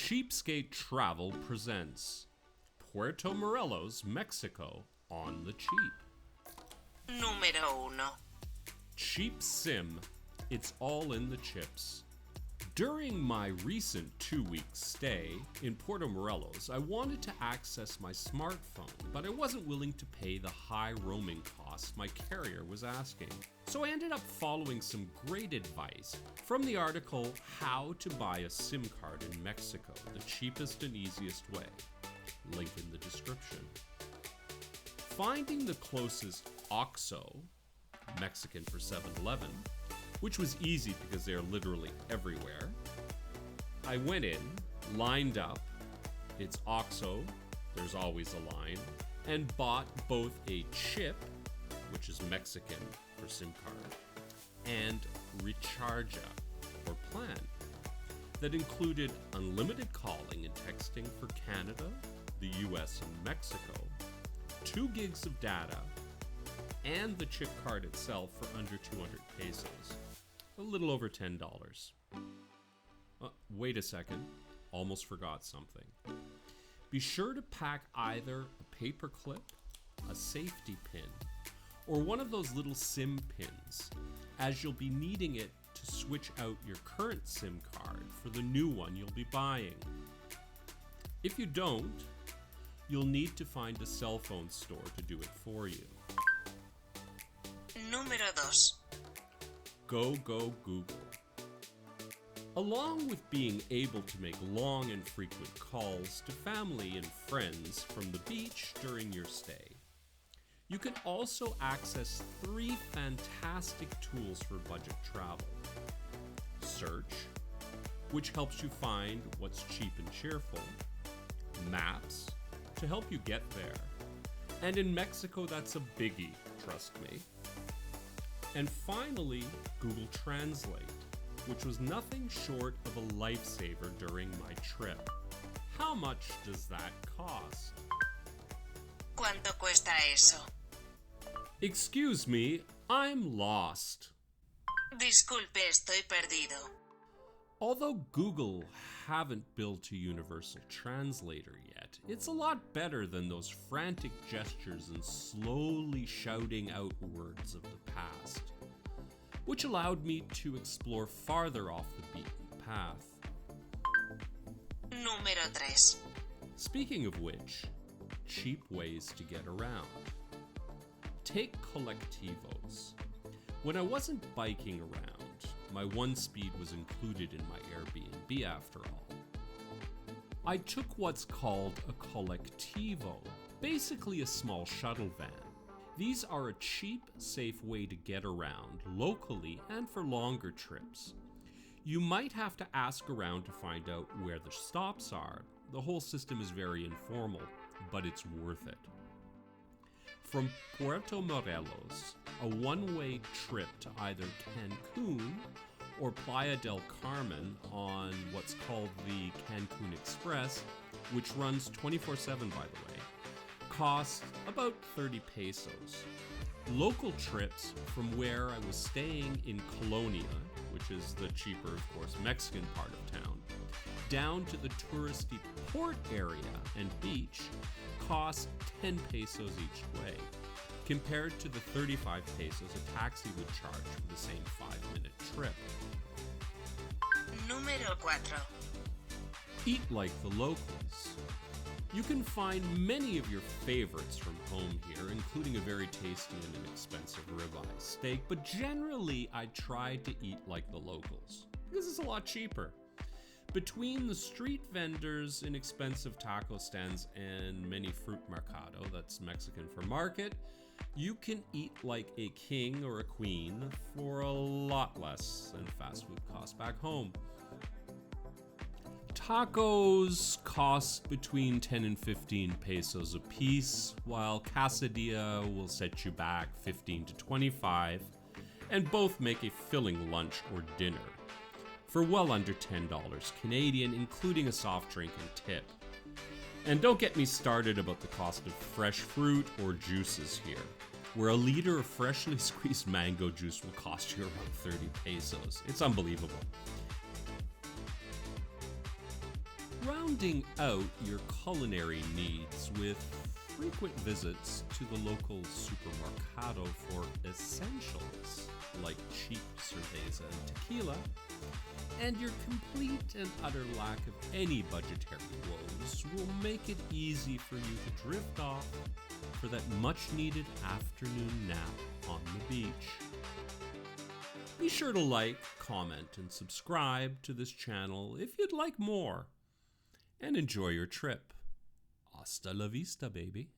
Cheapskate Travel presents Puerto Morelos, Mexico on the cheap. Número 1. Cheap Sim, it's all in the chips. During my recent 2-week stay in Puerto Morelos, I wanted to access my smartphone, but I wasn't willing to pay the high roaming costs my carrier was asking. So I ended up following some great advice from the article How to Buy a SIM Card in Mexico, the cheapest and easiest way. Link in the description. Finding the closest OXXO, Mexican for 7-Eleven, which was easy because they are literally everywhere. I went in, lined up, it's OXXO, there's always a line, and bought both a chip, which is Mexican for SIM card, and Recharga, or plan, that included unlimited calling and texting for Canada, the US, and Mexico, 2 gigs of data, and the chip card itself for under 200 pesos. A little over $10. Wait a second, almost forgot something. Be sure to pack either a paper clip, a safety pin, or one of those little SIM pins, as you'll be needing it to switch out your current SIM card for the new one you'll be buying. If you don't, you'll need to find a cell phone store to do it for you. Número 2. Go Google. Along with being able to make long and frequent calls to family and friends from the beach during your stay, you can also access 3 fantastic tools for budget travel. Search, which helps you find what's cheap and cheerful. Maps, to help you get there. And in Mexico, that's a biggie, trust me. And finally, Google Translate, which was nothing short of a lifesaver during my trip. How much does that cost? ¿Cuánto cuesta eso? Excuse me, I'm lost. Disculpe, estoy perdido. Although Google haven't built a universal translator yet, it's a lot better than those frantic gestures and slowly shouting out words of the past, which allowed me to explore farther off the beaten path. Número 3. Speaking of which, cheap ways to get around. Take Collectivos. When I wasn't biking around, my 1-speed was included in my Airbnb after all. I took what's called a Collectivo, basically a small shuttle van. These are a cheap, safe way to get around locally and for longer trips. You might have to ask around to find out where the stops are. The whole system is very informal, but it's worth it. From Puerto Morelos, a one-way trip to either Cancun or Playa del Carmen on what's called the Cancun Express, which runs 24/7 by the way, costs about 30 pesos. Local trips from where I was staying in Colonia, which is the cheaper, of course, Mexican part of town, down to the touristy port area and beach cost 10 pesos each way, compared to the 35 pesos a taxi would charge for the same 5-minute trip. Número 4. Eat like the locals. You can find many of your favorites from home here, including a very tasty and inexpensive ribeye steak, but generally I try to eat like the locals, because it's a lot cheaper. Between the street vendors, inexpensive taco stands, and many fruit mercado, that's Mexican for market, you can eat like a king or a queen for a lot less than fast food costs back home. Tacos cost between 10 and 15 pesos a piece, while quesadilla will set you back 15 to 25, and both make a filling lunch or dinner for well under $10 Canadian, including a soft drink and tip. And don't get me started about the cost of fresh fruit or juices here, where a liter of freshly squeezed mango juice will cost you around 30 pesos. It's unbelievable. rounding out your culinary needs with frequent visits to the local supermercado for essentials like cheap cerveza and tequila, and your complete and utter lack of any budgetary woes will make it easy for you to drift off for that much-needed afternoon nap on the beach. Be sure to like, comment, and subscribe to this channel if you'd like more. And enjoy your trip. Hasta la vista, baby.